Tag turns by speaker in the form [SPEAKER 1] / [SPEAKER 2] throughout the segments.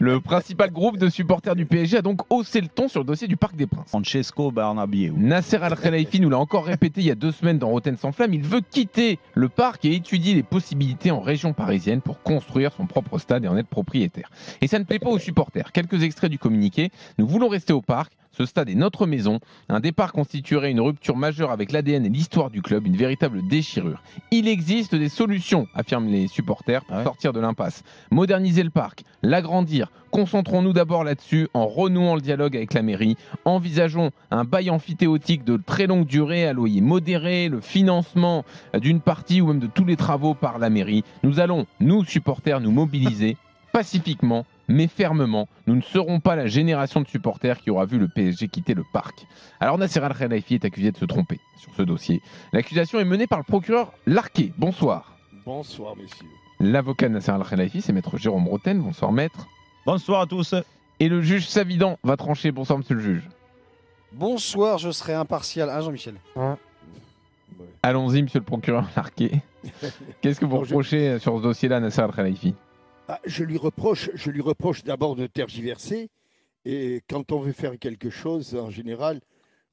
[SPEAKER 1] Le principal groupe de supporters du PSG a donc haussé le ton sur le dossier du Parc des Princes.
[SPEAKER 2] Francesco Bernabéu.
[SPEAKER 1] Nasser Al-Khelaifi nous l'a encore répété il y a 2 semaines dans Rotten sans flamme. Il veut quitter le parc et étudier les possibilités en région parisienne pour construire son propre stade et en être propriétaire. Et ça ne plaît pas aux supporters. Quelques extraits du communiqué. Nous voulons rester au parc. Ce stade est notre maison. Un départ constituerait une rupture majeure avec l'ADN et l'histoire du club, une véritable déchirure. Il existe des solutions, affirment les supporters, pour sortir de l'impasse. Moderniser le parc, l'agrandir. Concentrons-nous d'abord là-dessus en renouant le dialogue avec la mairie. Envisageons un bail amphithéotique de très longue durée à loyer modéré, le financement d'une partie ou même de tous les travaux par la mairie. Nous allons, nous supporters, nous mobiliser pacifiquement mais fermement. Nous ne serons pas la génération de supporters qui aura vu le PSG quitter le parc. Alors Nasser Al-Khelaifi est accusé de se tromper sur ce dossier. L'accusation est menée par le procureur Larquet. Bonsoir.
[SPEAKER 3] Bonsoir, messieurs.
[SPEAKER 1] L'avocat de Nasser Al-Khelaifi, c'est maître Jérôme Roten. Bonsoir, maître.
[SPEAKER 2] Bonsoir à tous.
[SPEAKER 1] Et le juge Savidan va trancher. Bonsoir, monsieur le juge.
[SPEAKER 4] Bonsoir, je serai impartial. Hein, Jean-Michel?
[SPEAKER 1] Allons-y, monsieur le procureur Larquet. Qu'est-ce que vous reprochez sur ce dossier-là à Nasser Al-Khelaifi?
[SPEAKER 3] Je lui reproche d'abord de tergiverser. Et quand on veut faire quelque chose, en général,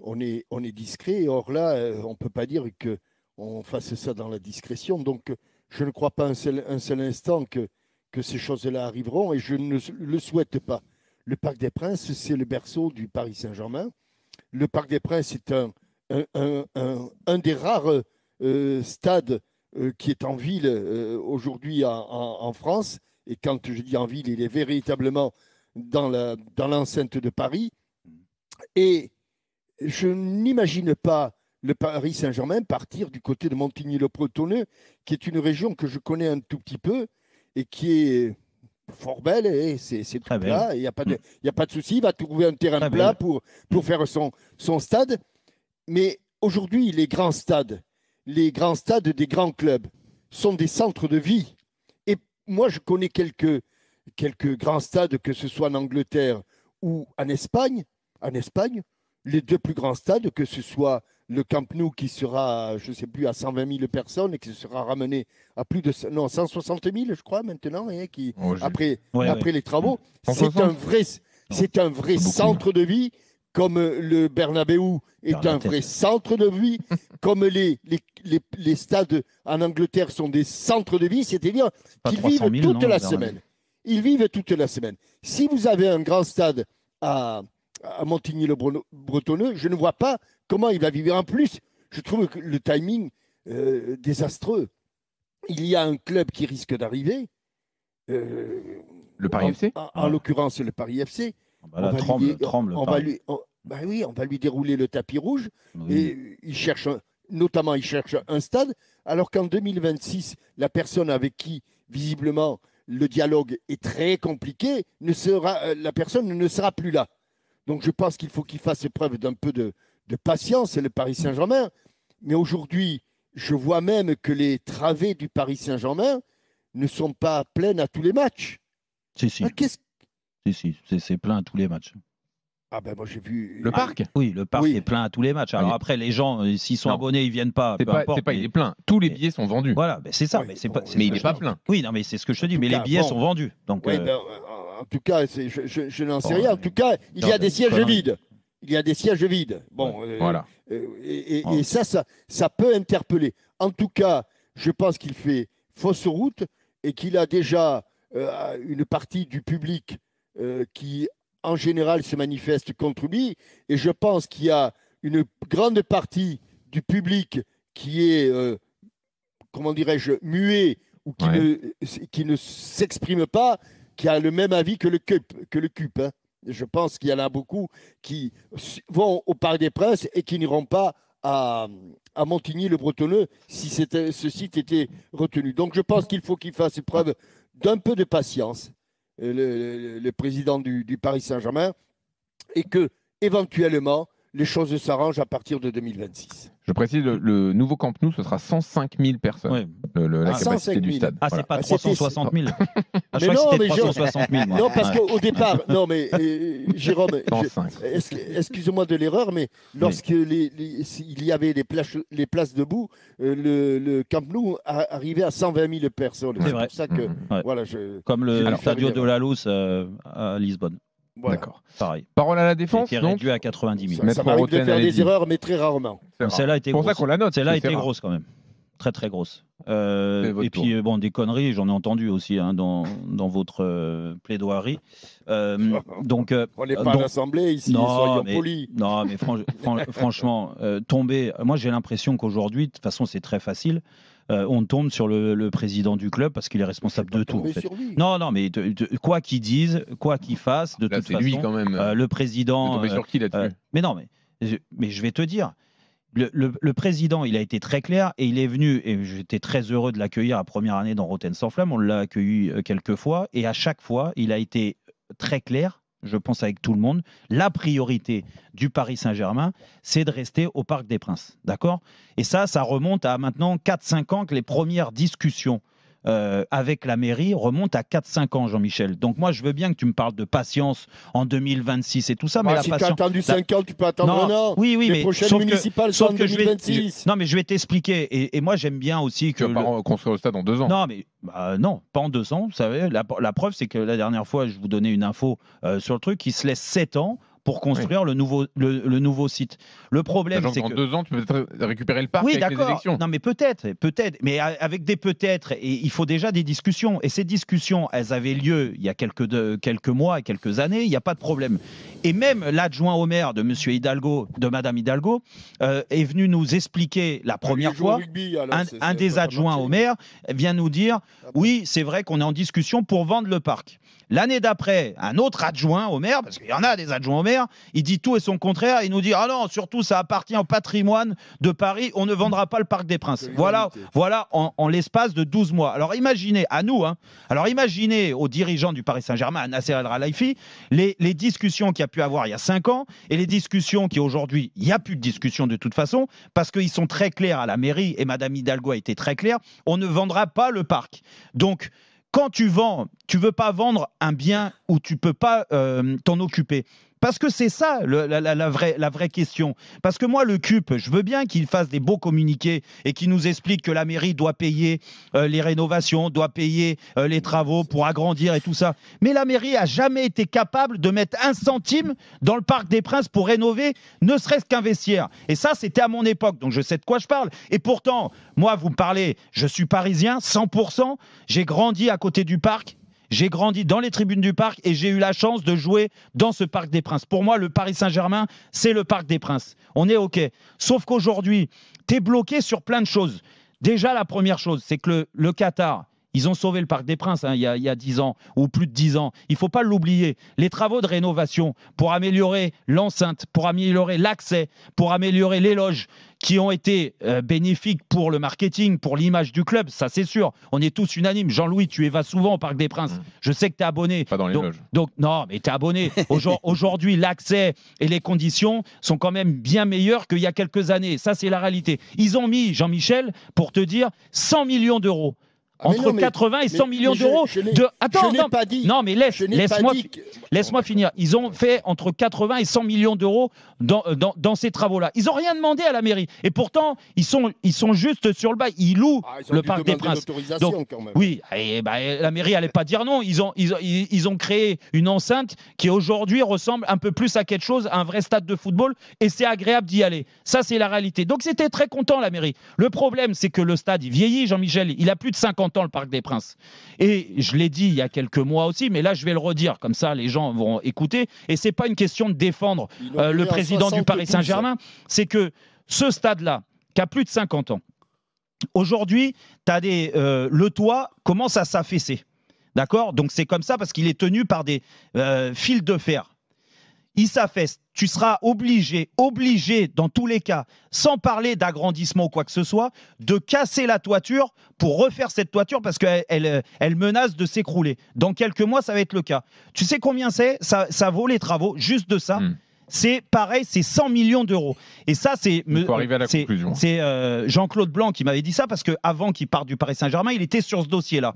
[SPEAKER 3] on est discret. Or là, on ne peut pas dire qu'on fasse ça dans la discrétion. Donc, je ne crois pas un seul instant que ces choses-là arriveront et je ne le souhaite pas. Le Parc des Princes, c'est le berceau du Paris Saint-Germain. Le Parc des Princes est un des rares stades qui est en ville aujourd'hui en France. Et quand je dis en ville, il est véritablement dans l'enceinte de Paris. Et je n'imagine pas le Paris Saint-Germain partir du côté de Montigny-le-Bretonneux, qui est une région que je connais un tout petit peu et qui est fort belle. Et c'est tout plat, il n'y a pas de souci. Il va trouver un terrain plat pour faire son stade. Mais aujourd'hui, les grands stades des grands clubs sont des centres de vie. Moi, je connais quelques grands stades, que ce soit en Angleterre ou en Espagne. En Espagne, les 2 plus grands stades, que ce soit le Camp Nou qui sera, je ne sais plus, à 120 000 personnes et qui sera ramené à plus de 160 000, je crois, maintenant, après les travaux. C'est un vrai centre de vie, comme le Bernabéu est un vrai centre de vie, comme les stades en Angleterre sont des centres de vie, c'est-à-dire qu'ils vivent toute la semaine. Ils vivent toute la semaine. Si vous avez un grand stade à Montigny-le-Bretonneux, je ne vois pas comment il va vivre. En plus, je trouve que le timing désastreux. Il y a un club qui risque d'arriver.
[SPEAKER 1] Le Paris FC
[SPEAKER 3] en l'occurrence, le Paris FC.
[SPEAKER 2] On va
[SPEAKER 3] lui dérouler le tapis rouge. Oui. Et il cherche un stade, alors qu'en 2026, la personne avec qui, visiblement, le dialogue est très compliqué, la personne ne sera plus là. Donc je pense qu'il faut qu'il fasse preuve d'un peu de patience, le Paris Saint-Germain. Mais aujourd'hui, je vois même que les travées du Paris Saint-Germain ne sont pas pleines à tous les matchs.
[SPEAKER 2] Si. C'est plein à tous les matchs.
[SPEAKER 3] Ah ben moi j'ai vu...
[SPEAKER 1] Le parc?
[SPEAKER 2] Oui, le parc est plein à tous les matchs. Alors après, les gens, s'ils sont abonnés, ils viennent pas.
[SPEAKER 1] Il est plein. Tous les billets sont vendus.
[SPEAKER 2] Voilà, c'est ça.
[SPEAKER 1] Ouais, mais il n'est pas plein.
[SPEAKER 2] Oui, non, mais c'est ce que je te dis. Mais les billets sont vendus. Donc,
[SPEAKER 3] en tout cas, je n'en sais rien. En tout cas, il y a des sièges vides. Il y a des sièges vides. Bon,
[SPEAKER 1] voilà.
[SPEAKER 3] Et ça peut interpeller. En tout cas, je pense qu'il fait fausse route et qu'il a déjà une partie du public qui, en général, se manifeste contre lui. Et je pense qu'il y a une grande partie du public qui est, comment dirais-je, muet ou qui ne s'exprime pas, qui a le même avis que le CUP. Hein. Je pense qu'il y en a beaucoup qui vont au Parc des Princes et qui n'iront pas à Montigny-le-Bretonneux si ce site était retenu. Donc je pense qu'il faut qu'il fasse preuve d'un peu de patience, le président du Paris Saint-Germain, et que éventuellement les choses s'arrangent à partir de 2026.
[SPEAKER 1] Je précise, le nouveau Camp Nou, ce sera 105 000 personnes,
[SPEAKER 2] Ouais.
[SPEAKER 1] La capacité
[SPEAKER 3] 105
[SPEAKER 1] du
[SPEAKER 3] 000.
[SPEAKER 1] stade.
[SPEAKER 2] Ah, c'est pas
[SPEAKER 3] Ah, c'était-
[SPEAKER 2] 360 000. Ah, je
[SPEAKER 3] Mais
[SPEAKER 2] crois
[SPEAKER 3] non,
[SPEAKER 2] que
[SPEAKER 3] mais
[SPEAKER 2] c'était 360 000. moi.
[SPEAKER 3] Non, parce
[SPEAKER 2] Ouais.
[SPEAKER 3] qu'au départ, non, mais Jérôme,
[SPEAKER 1] 105.
[SPEAKER 3] excusez-moi de l'erreur, mais lorsque il y avait les places debout, le Camp Nou arrivait à 120 000 personnes.
[SPEAKER 2] C'est
[SPEAKER 3] C'est
[SPEAKER 2] vrai.
[SPEAKER 3] pour ça que,
[SPEAKER 2] Ouais.
[SPEAKER 3] voilà,
[SPEAKER 2] Comme le
[SPEAKER 3] Alors,
[SPEAKER 2] Stadio de la Luz à Lisbonne.
[SPEAKER 3] voilà.
[SPEAKER 1] D'accord.
[SPEAKER 2] Pareil.
[SPEAKER 1] Parole à la
[SPEAKER 2] Qui
[SPEAKER 1] défense,
[SPEAKER 2] est
[SPEAKER 1] donc.
[SPEAKER 2] réduit à 90 000.
[SPEAKER 3] Ça
[SPEAKER 1] Maître
[SPEAKER 3] m'arrive de
[SPEAKER 1] Roten,
[SPEAKER 3] faire des
[SPEAKER 1] allez-y.
[SPEAKER 3] erreurs, mais très rarement.
[SPEAKER 2] Celle-là était
[SPEAKER 1] C'est pour ça
[SPEAKER 2] grosse.
[SPEAKER 1] qu'on la note.
[SPEAKER 2] Celle-là
[SPEAKER 1] c'est
[SPEAKER 2] était
[SPEAKER 1] rare.
[SPEAKER 2] grosse quand même. Très très grosse.
[SPEAKER 1] votre
[SPEAKER 2] Et puis bon, des conneries, j'en ai entendu aussi dans votre plaidoirie. Donc
[SPEAKER 3] On n'est pas à
[SPEAKER 2] donc-
[SPEAKER 3] l'Assemblée ici,
[SPEAKER 2] non,
[SPEAKER 3] soyons
[SPEAKER 2] mais-
[SPEAKER 3] polis.
[SPEAKER 2] Non, mais franchement, tomber. Moi, j'ai l'impression qu'aujourd'hui, de toute façon, c'est très facile. On tombe sur le président du club parce qu'il est responsable de tout. En
[SPEAKER 3] Tomber
[SPEAKER 2] fait.
[SPEAKER 3] sur lui.
[SPEAKER 2] Non, mais quoi qu'il dise, quoi qu'il fasse, de
[SPEAKER 1] Là,
[SPEAKER 2] toute
[SPEAKER 1] c'est lui
[SPEAKER 2] façon,
[SPEAKER 1] quand même.
[SPEAKER 2] le
[SPEAKER 1] Vous
[SPEAKER 2] président.
[SPEAKER 1] tombez sur qui là-dessus
[SPEAKER 2] Mais non, mais je vais te dire. Le président, il a été très clair et il est venu, et j'étais très heureux de l'accueillir la première année dans Rotten sans flamme, on l'a accueilli quelques fois, et à chaque fois, il a été très clair, je pense avec tout le monde, la priorité du Paris Saint-Germain, c'est de rester au Parc des Princes, d'accord? Et ça remonte à maintenant 4-5 ans que les premières discussions avec la mairie remonte à 4-5 ans, Jean-Michel. Donc moi, je veux bien que tu me parles de patience en 2026 et tout ça, mais la
[SPEAKER 3] Si tu as
[SPEAKER 2] patience...
[SPEAKER 3] attendu 5 ans, tu peux attendre un an.
[SPEAKER 2] Oui,
[SPEAKER 3] Les
[SPEAKER 2] mais
[SPEAKER 3] prochaines
[SPEAKER 2] sauf
[SPEAKER 3] municipales sont en
[SPEAKER 2] que je vais,
[SPEAKER 3] 2026.
[SPEAKER 2] non, mais je vais t'expliquer. Et moi, j'aime bien aussi que...
[SPEAKER 1] Tu vas pas construire le stade en 2 ans.
[SPEAKER 2] Non, mais non, pas en 2 ans. Vous savez, la preuve, c'est que la dernière fois, je vous donnais une info sur le truc, qui se laisse 7 ans pour construire le nouveau site. Le problème,
[SPEAKER 1] Sachant
[SPEAKER 2] c'est
[SPEAKER 1] qu'en
[SPEAKER 2] que...
[SPEAKER 1] 2 ans, tu peux peut-être récupérer le parc
[SPEAKER 2] Oui,
[SPEAKER 1] avec les
[SPEAKER 2] d'accord.
[SPEAKER 1] élections.
[SPEAKER 2] Non, mais peut-être. Mais avec des peut-être, et il faut déjà des discussions. Et ces discussions, elles avaient lieu il y a quelques mois, quelques années. Il n'y a pas de problème. Et même l'adjoint au maire de Monsieur Hidalgo, de Madame Hidalgo, est venu nous expliquer la première fois. Un des adjoints au maire vient nous dire oui, c'est vrai qu'on est en discussion pour vendre le parc. L'année d'après, un autre adjoint au maire, parce qu'il y en a des adjoints au maire, il dit tout et son contraire. Il nous dit ah non, surtout ça appartient au patrimoine de Paris, on ne vendra pas le Parc des Princes. Voilà en l'espace de 12 mois. Alors imaginez, à nous, alors imaginez aux dirigeants du Paris Saint-Germain, à Nasser El Khelaifi, les discussions qu'il y a pu avoir il y a 5 ans et les discussions qui aujourd'hui, il n'y a plus de discussion de toute façon, parce qu'ils sont très clairs à la mairie et Madame Hidalgo a été très claire, on ne vendra pas le parc. Donc, quand tu vends, tu veux pas vendre un bien où tu peux pas t'en occuper. Parce que c'est ça la vraie question. Parce que moi, le CUP, je veux bien qu'il fasse des beaux communiqués et qu'il nous explique que la mairie doit payer les rénovations, doit payer les travaux pour agrandir et tout ça. Mais la mairie a jamais été capable de mettre 1 centime dans le Parc des Princes pour rénover, ne serait-ce qu'un vestiaire. Et ça, c'était à mon époque, donc je sais de quoi je parle. Et pourtant, moi, vous me parlez, je suis parisien, 100%, j'ai grandi à côté du parc. J'ai grandi dans les tribunes du Parc et j'ai eu la chance de jouer dans ce Parc des Princes. Pour moi, le Paris Saint-Germain, c'est le Parc des Princes. On est OK. Sauf qu'aujourd'hui, tu es bloqué sur plein de choses. Déjà, la première chose, c'est que le Qatar, ils ont sauvé le Parc des Princes il y a 10 ans ou plus de 10 ans. Il ne faut pas l'oublier. Les travaux de rénovation pour améliorer l'enceinte, pour améliorer l'accès, pour améliorer les loges qui ont été bénéfiques pour le marketing, pour l'image du club, ça c'est sûr. On est tous unanimes. Jean-Louis, tu y vas souvent au Parc des Princes. Je sais que tu es abonné.
[SPEAKER 1] Pas dans les loges.
[SPEAKER 2] Donc, non, mais tu es abonné. Aujourd'hui, l'accès et les conditions sont quand même bien meilleures qu'il y a quelques années. Ça, c'est la réalité. Ils ont mis, Jean-Michel, pour te dire, 100 millions d'euros. Entre 80 et 100 millions d'euros. Attends,
[SPEAKER 3] je n'ai pas dit.
[SPEAKER 2] Non, mais laisse-moi finir. Ils ont fait entre 80 et 100 millions d'euros dans ces travaux-là. Ils n'ont rien demandé à la mairie. Et pourtant, ils sont juste sur le bail. Ils louent le Parc des Princes. Donc,
[SPEAKER 3] quand même.
[SPEAKER 2] oui, et la mairie n'allait pas dire non. Ils ont créé une enceinte qui aujourd'hui ressemble un peu plus à quelque chose, à un vrai stade de football. Et c'est agréable d'y aller. Ça, c'est la réalité. Donc, c'était très content, la mairie. Le problème, c'est que le stade, il vieillit, Jean-Michel. Il a plus de 50 ans, le Parc des Princes. Et je l'ai dit il y a quelques mois aussi, mais là je vais le redire, comme ça les gens vont écouter. Et c'est pas une question de défendre le président du Paris Saint-Germain, c'est que ce stade-là, qui a plus de 50 ans, aujourd'hui, le toit commence à s'affaisser. D'accord ? Donc c'est comme ça parce qu'il est tenu par des fils de fer. Il s'affaisse. Tu seras obligé dans tous les cas, sans parler d'agrandissement ou quoi que ce soit, de casser la toiture pour refaire cette toiture parce qu'elle menace de s'écrouler. Dans quelques mois, ça va être le cas. Tu sais combien ça vaut les travaux, juste de ça ? c'est pareil, c'est 100 millions d'euros. Et ça, c'est Jean-Claude Blanc qui m'avait dit ça, parce qu'avant qu'il parte du Paris Saint-Germain, il était sur ce dossier-là.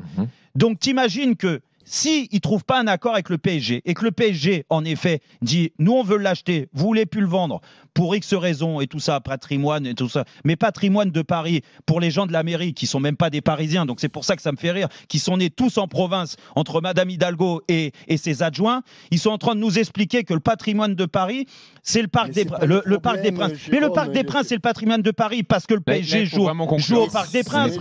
[SPEAKER 2] Donc, t'imagines que s'il ne trouve pas un accord avec le PSG et que le PSG, en effet, dit nous, on veut l'acheter, vous voulez plus le vendre pour X raisons et tout ça, patrimoine et tout ça, mais patrimoine de Paris pour les gens de la mairie qui sont même pas des Parisiens, donc c'est pour ça que ça me fait rire, qui sont nés tous en province entre Madame Hidalgo et ses adjoints, ils sont en train de nous expliquer que le patrimoine de Paris, c'est le Parc des Princes. Le Parc des Princes. Mais le Parc des Princes, c'est le patrimoine de Paris parce que le PSG joue au Parc des Princes.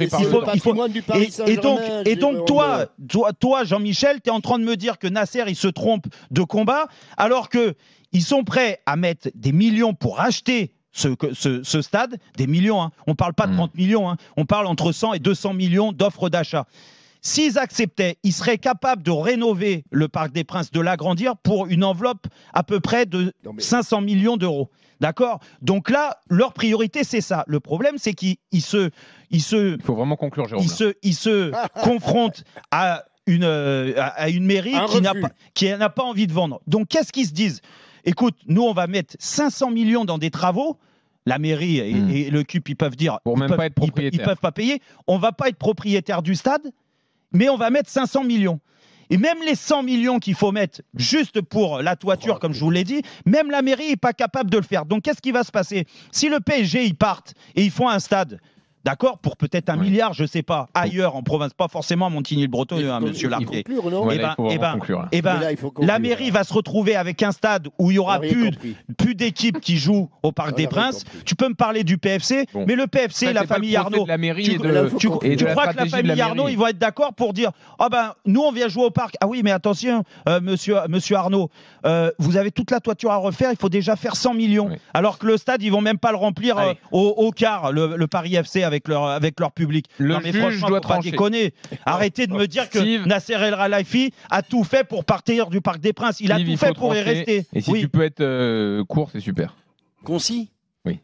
[SPEAKER 2] Et donc toi, Jean-Michel, tu es en train de me dire que Nasser, il se trompe de combat, alors qu'ils sont prêts à mettre des millions pour acheter ce stade, des millions, hein. On ne parle pas de 30 millions, hein. On parle entre 100 et 200 millions d'offres d'achat. S'ils acceptaient, ils seraient capables de rénover le Parc des Princes, de l'agrandir pour une enveloppe à peu près de 500 millions d'euros. D'accord? Donc là, leur priorité, c'est ça. Le problème, c'est qu'il il
[SPEAKER 1] faut vraiment conclure, Jérôme.
[SPEAKER 2] Il se confronte à une mairie qui n'a pas envie de vendre. Donc, qu'est-ce qu'ils se disent? Écoute, nous, on va mettre 500 millions dans des travaux. La mairie et le CUP, ils peuvent dire...
[SPEAKER 1] Pour même pas être propriétaire.
[SPEAKER 2] Ils peuvent pas payer. On va pas être propriétaire du stade, mais on va mettre 500 millions. Et même les 100 millions qu'il faut mettre juste pour la toiture, comme je vous l'ai dit, même la mairie n'est pas capable de le faire. Donc, qu'est-ce qui va se passer? Si le PSG, ils partent et ils font un stade... D'accord, pour peut-être 1 milliard, je ne sais pas, ailleurs en province, pas forcément à Montigny-le-Breton, monsieur Larquet. La mairie va se retrouver avec un stade où il n'y aura plus d'équipes qui jouent au Parc des Princes. Tu peux me parler du PFC, mais le PFC, après, la famille Arnaud, tu crois que la famille Arnaud, ils vont être d'accord pour dire ah ben nous on vient jouer au parc. Ah oui, mais attention, monsieur Arnaud, vous avez toute la toiture à refaire, il faut déjà faire 100 millions. Alors que le stade, ils vont même pas le remplir au quart, le Paris FC avec leur public.
[SPEAKER 1] Non, mais juge doit trancher.
[SPEAKER 2] Déconner. Arrêtez de me dire que Nasser El Khelaifi a tout fait pour partir du Parc des Princes. Il a tout fait pour y rester.
[SPEAKER 1] Et si tu peux être court, c'est super.
[SPEAKER 5] Concis?
[SPEAKER 1] Oui.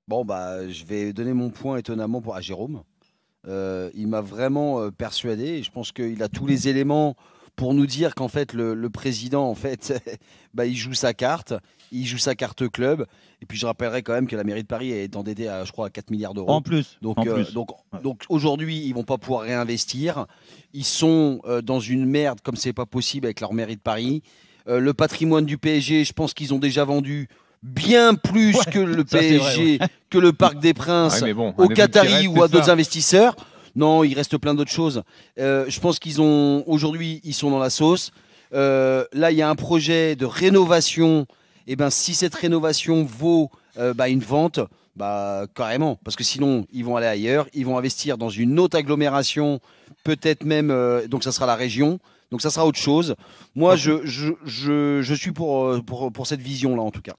[SPEAKER 5] Bon, bah, je vais donner mon point étonnamment à Jérôme. Il m'a vraiment persuadé. Et je pense qu'il a tous les éléments pour nous dire qu'en fait, le président, en fait, bah, il joue sa carte. Il joue sa carte club. Et puis je rappellerai quand même que la mairie de Paris est endettée à, je crois, à 4 milliards d'euros.
[SPEAKER 2] En plus.
[SPEAKER 5] Donc aujourd'hui, ils ne vont pas pouvoir réinvestir. Ils sont dans une merde comme c'est pas possible avec leur mairie de Paris. Le patrimoine du PSG, je pense qu'ils ont déjà vendu bien plus que le PSG, que le Parc des Princes, aux Qataris ou à d'autres investisseurs. Non, il reste plein d'autres choses. Je pense qu'ils ont aujourd'hui, ils sont dans la sauce. Là, il y a un projet de rénovation. Et ben, si cette rénovation vaut une vente, carrément, parce que sinon, ils vont aller ailleurs, ils vont investir dans une autre agglomération, peut-être même, donc ça sera la région, donc ça sera autre chose. Moi, je suis pour cette vision-là, en tout cas.